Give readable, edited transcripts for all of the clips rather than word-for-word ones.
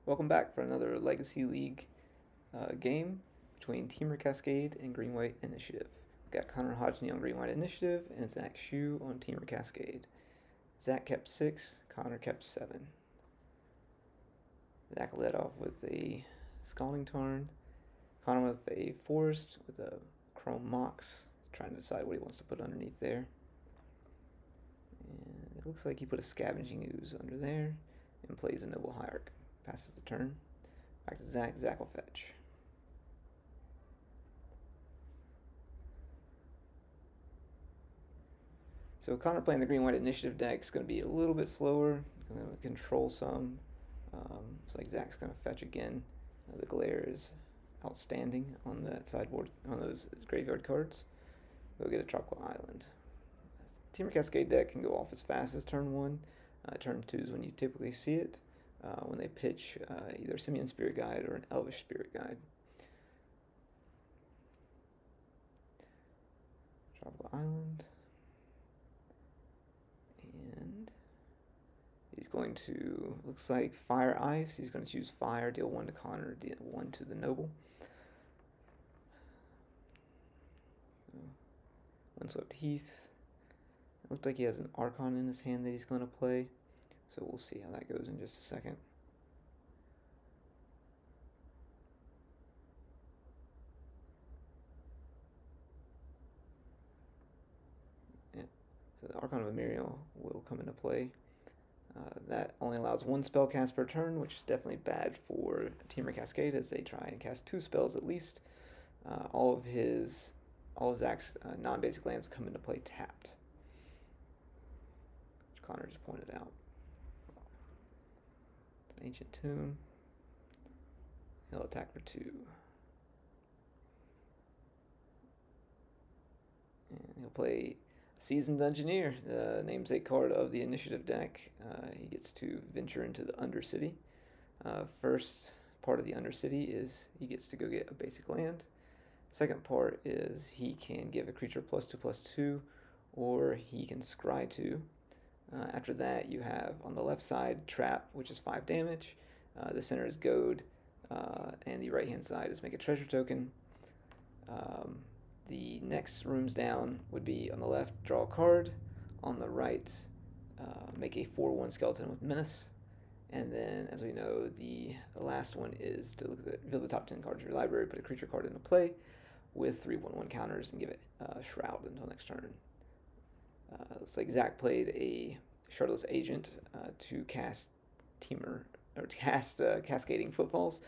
Welcome back for another Legacy League game between Temur Cascade and Green White Initiative. We've got Connor Hodgson on Green White Initiative and Zack Shu on Temur Cascade. Zack kept 6, Connor kept 7. Zack led off with a Scalding Tarn, Connor with a Forest with a Chrome Mox, trying to decide what he wants to put underneath there. And it looks like he put a Scavenging Ooze under there and plays a Noble Hierarch. Passes the turn. Back to Zack. Zack will fetch. So Connor playing the green-white initiative deck is going to be a little bit slower. Going to control some. Looks like Zack's going to fetch again. The glare is outstanding on that sideboard, on those graveyard cards. We'll get a Tropical Island. Temur Cascade deck can go off as fast as turn 1. Turn 2 is when you typically see it. When they pitch either Simian Spirit Guide or an Elvish Spirit Guide. Tropical Island. And he's going to, looks like Fire Ice. He's going to choose Fire, deal 1 to Connor, deal 1 to the Noble. Windswept Heath. It looks like he has an Archon in his hand that he's going to play. So we'll see how that goes in just a second. Yeah. So the Archon of Emiriel will come into play. That only allows 1 spell cast per turn, which is definitely bad for Temur Cascade as they try and cast 2 spells at least. All of Zack's non-basic lands come into play tapped, which Connor just pointed out. Ancient Tomb. He'll attack for 2. And he'll play Seasoned Engineer, the namesake card of the initiative deck. He gets to venture into the Undercity. First part of the Undercity is he gets to go get a basic land. Second part is he can give a creature +2/+2, or he can scry 2. After that, you have on the left side Trap, which is 5 damage. The center is Goad, and the right hand side is make a treasure token. The next rooms down would be on the left, draw a card. On the right, make a 4/1 skeleton with menace. And then, as we know, the last one is to look at reveal the top 10 cards of your library, put a creature card into play with 3/1/1 counters, and give it Shroud until next turn. Looks like Zack played a Shardless Agent to cast Cascading Footfalls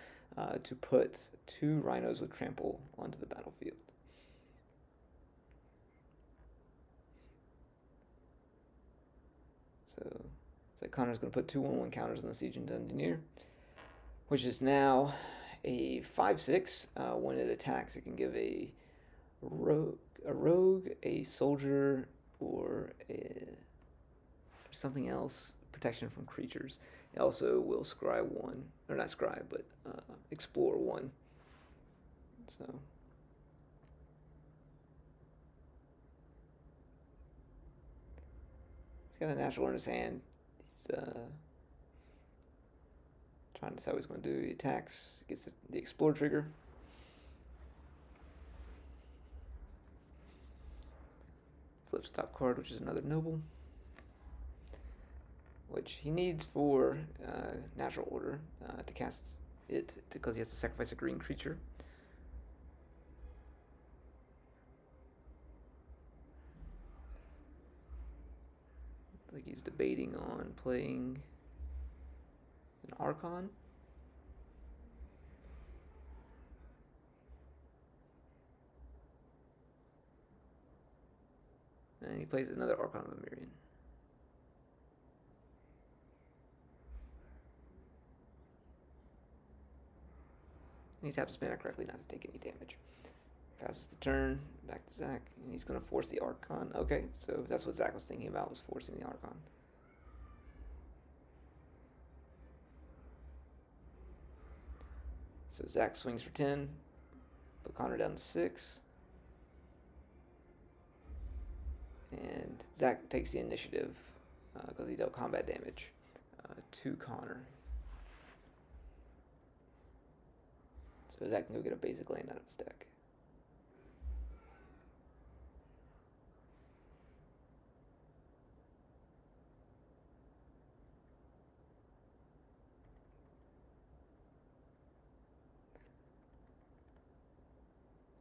to put 2 Rhinos with Trample onto the battlefield. So it's like Connor's going to put 2/1/1 counters on the Seasoned Engineer, which is now a 5/6. When it attacks, it can give a rogue, a soldier, or something else, protection from creatures. It also will scry 1, or not scry, but explore 1. So he's got a natural in his hand. He's trying to decide what he's going to do. He attacks, gets the explore trigger. Flips top card, which is another Noble, which he needs for natural order to cast it because he has to sacrifice a green creature. Like he's debating on playing an Archon. And he plays another Archon of Emiriel. And he taps his mana correctly not to take any damage. Passes the turn, back to Zack, and he's going to force the Archon. Okay, so that's what Zack was thinking about, was forcing the Archon. So Zack swings for 10, put Connor down to 6. And Zack takes the initiative because he dealt combat damage to Connor. So Zack can go get a basic land out of his deck.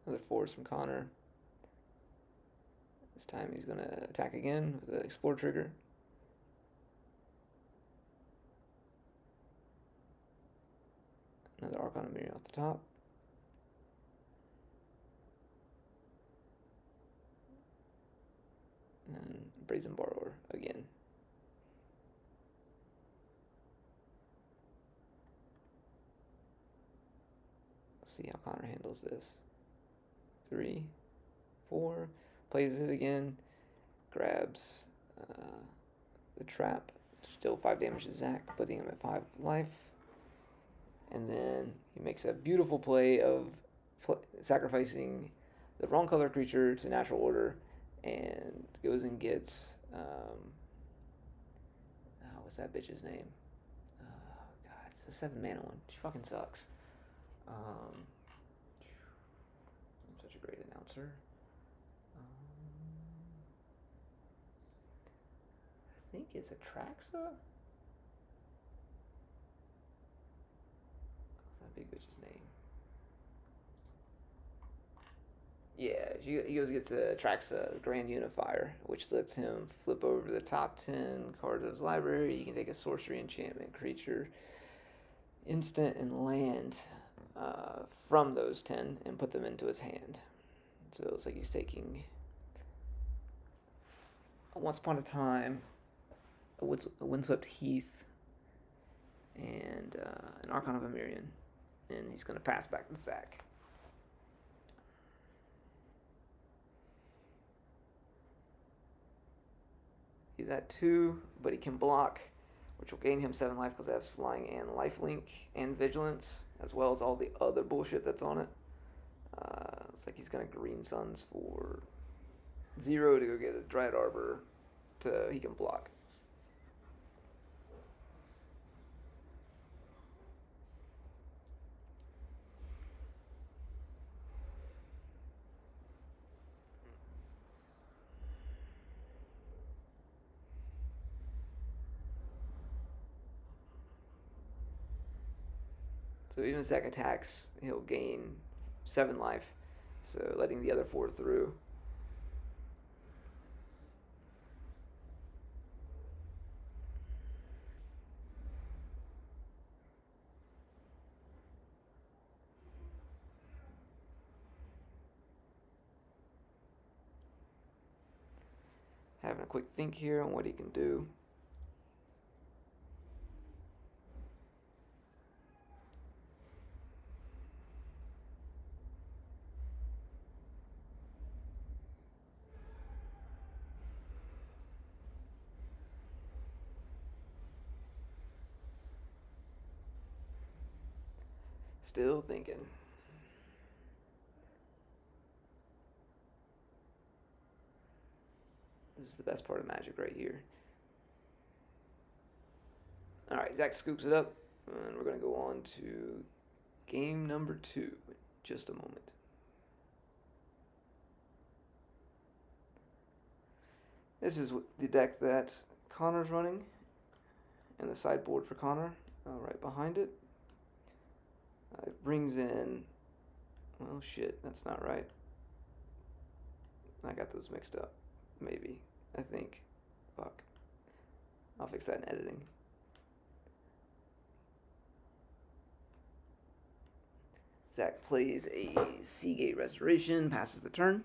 Another force from Connor. This time he's going to attack again with the Explore trigger. Another Archon of Miriam off the top. And Brazen Borrower again. Let's see how Connor handles this. 3, 4, plays it again, grabs the trap, still 5 damage to Zack, putting him at 5 life. And then he makes a beautiful play of sacrificing the wrong color creature to natural order and goes and gets what's that bitch's name? Oh god, it's a 7 mana one. She fucking sucks. I'm such a great announcer. I think it's Atraxa. What's that big bitch's name? Yeah, he goes gets Atraxa Grand Unifier, which lets him flip over the top 10 cards of his library. You can take a sorcery, enchantment, creature, instant, and land from those 10 and put them into his hand. So it looks like he's taking Once Upon a Time, a Windswept Heath, and an Archon of Emirian. And he's going to pass back to Zack. He's at 2, but he can block, which will gain him 7 life because I have Flying and Lifelink and Vigilance, as well as all the other bullshit that's on it. Looks like he's going to Green Suns for 0 to go get a Dryad Arbor he can block. So even if Zack attacks, he'll gain 7 life, so letting the other 4 through. Having a quick think here on what he can do. Still thinking. This is the best part of Magic right here. Alright, Zack scoops it up, and we're going to go on to game number 2 in just a moment. This is the deck that Connor's running, and the sideboard for Connor right behind it. It brings in, well, shit, that's not right. I got those mixed up. Maybe. I think. Fuck. I'll fix that in editing. Zack plays a Seagate Restoration, passes the turn.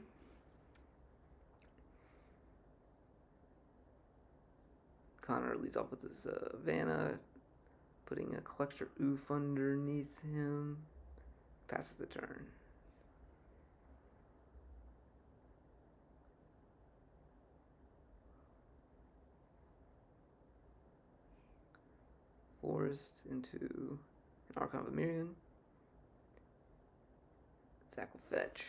Connor leads off with his Vanna, putting a Collector Oof underneath him, passes the turn. Forest into an Archon of Emirian. Zack will fetch.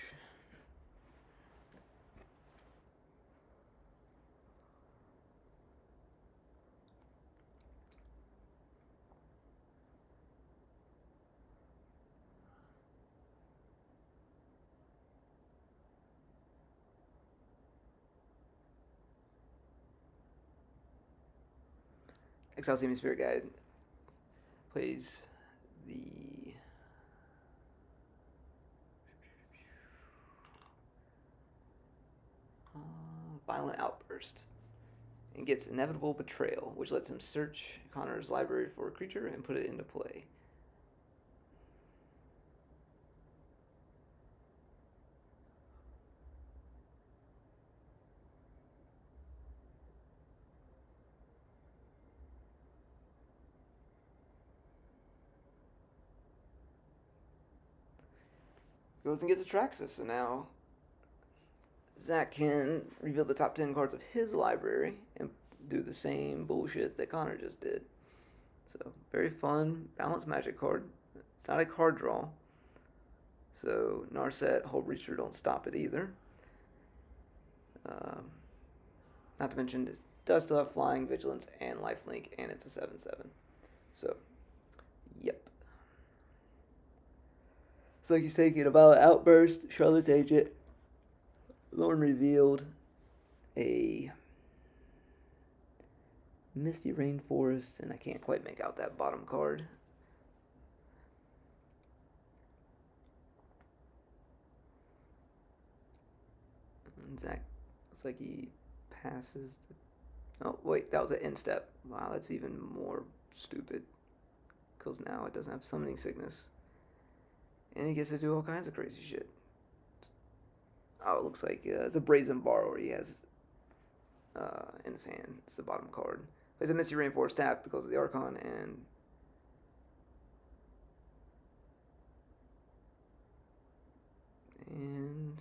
Exile Seeming Spirit Guide plays the Violent Outburst and gets Inevitable Betrayal, which lets him search Connor's library for a creature and put it into play. Goes and gets Atraxas, so now Zack can reveal the top 10 cards of his library and do the same bullshit that Connor just did. So, very fun, balanced magic card. It's not a card draw. So, Narset, Hold Reacher don't stop it either. Not to mention, it does still have Flying, Vigilance, and Lifelink, and it's a 7/7. So, yep. So he's taking about Outburst, Charlotte's Agent, Lorne Revealed, a Misty Rainforest, and I can't quite make out that bottom card. And Zack looks like he passes the... Oh, wait, that was an end step. Wow, that's even more stupid. Because now it doesn't have Summoning Sickness. And he gets to do all kinds of crazy shit. Oh, it looks like it's a Brazen Borrower he has in his hand. It's the bottom card. Plays a Misty Rainforest tap because of the Archon, and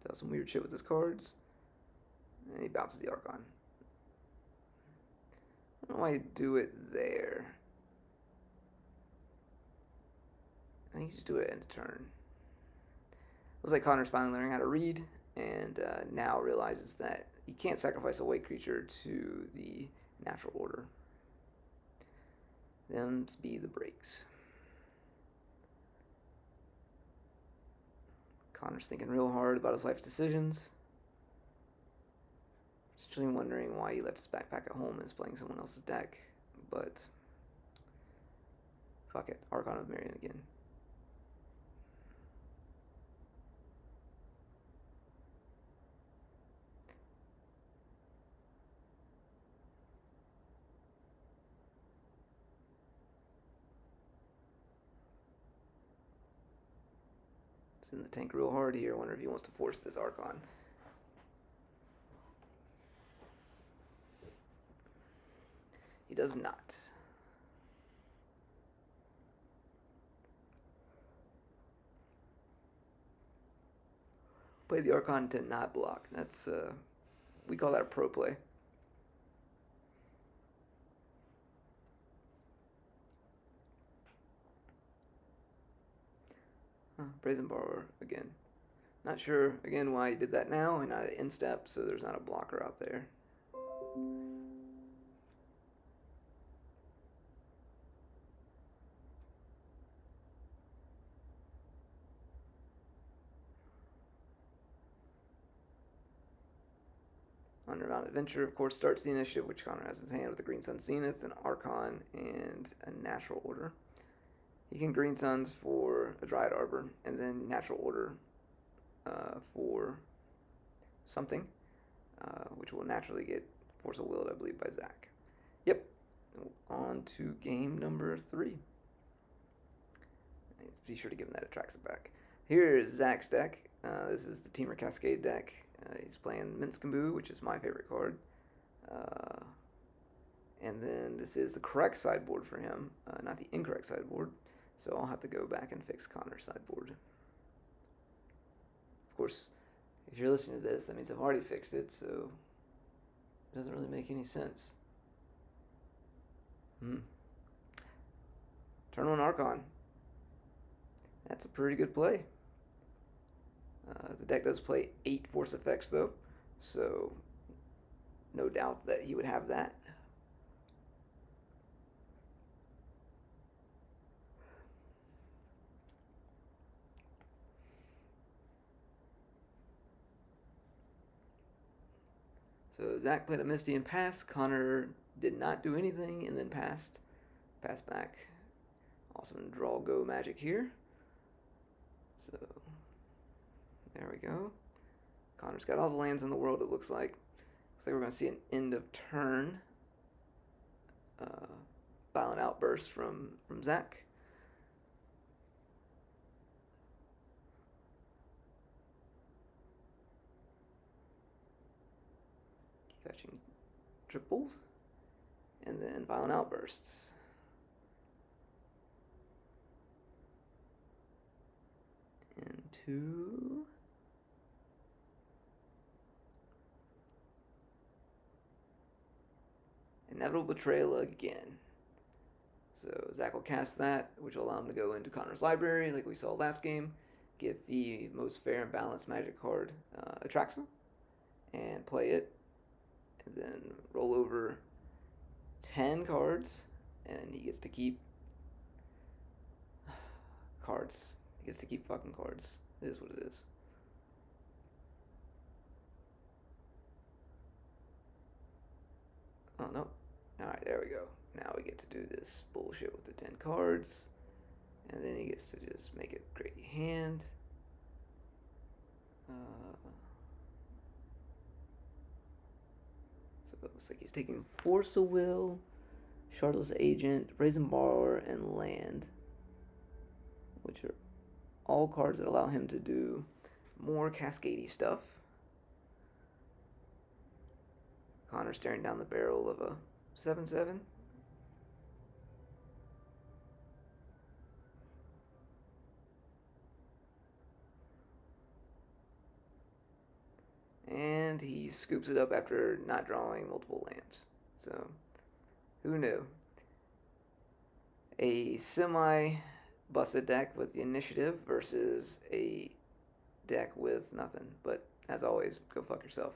does some weird shit with his cards. And he bounces the Archon. I don't know why you do it there. I think you just do it end of turn. Looks like Connor's finally learning how to read, and now realizes that he can't sacrifice a white creature to the natural order. Them's be the breaks. Connor's thinking real hard about his life decisions. Actually wondering why he left his backpack at home and is playing someone else's deck, but fuck it, Archon of Marion again. It's in the tank real hard here. I wonder if he wants to force this Archon. He does not. Play the Archon to not block. That's, we call that a pro play. Brazen Borrower again. Not sure, again, why he did that now and not an instep, so there's not a blocker out there. Underbound Adventure, of course, starts the initiative, which Connor has in his hand with a Green Sun Zenith, an Archon, and a Natural Order. He can Green Suns for a Dryad Arbor, and then Natural Order for something, which will naturally get Force of Will, I believe, by Zack. Yep. On to game number 3. Be sure to give him that Atraxa back. Here is Zack's deck. This is the Temur Cascade deck. He's playing Minskamboo, which is my favorite card. And then this is the correct sideboard for him, not the incorrect sideboard. So I'll have to go back and fix Connor's sideboard. Of course, if you're listening to this, that means I've already fixed it, so it doesn't really make any sense. Turn 1 Archon. That's a pretty good play. The deck does play 8 force effects, though, so no doubt that he would have that. So Zack played a Misty and pass. Connor did not do anything and then passed. Passed back. Awesome draw go magic here. So there we go. Connor's got all the lands in the world, it looks like. Looks like we're going to see an end of turn violent outburst from Zack. Fetching triples. And then violent outbursts. Into Inevitable Betrayal again. So Zack will cast that, which will allow him to go into Connor's library, like we saw last game, get the most fair and balanced magic card, Atraxa, and play it, and then roll over 10 cards, and he gets to keep cards. He gets to keep fucking cards. It is what it is. Oh, no. Alright, there we go. Now we get to do this bullshit with the 10 cards. And then he gets to just make a great hand. So it looks like he's taking Force of Will, Shardless Agent, Brazen Borrower, and Land. Which are all cards that allow him to do more Cascade stuff. Connor staring down the barrel of a 7/7. And he scoops it up after not drawing multiple lands. So, who knew? A semi-busted deck with the initiative versus a deck with nothing. But, as always, go fuck yourself.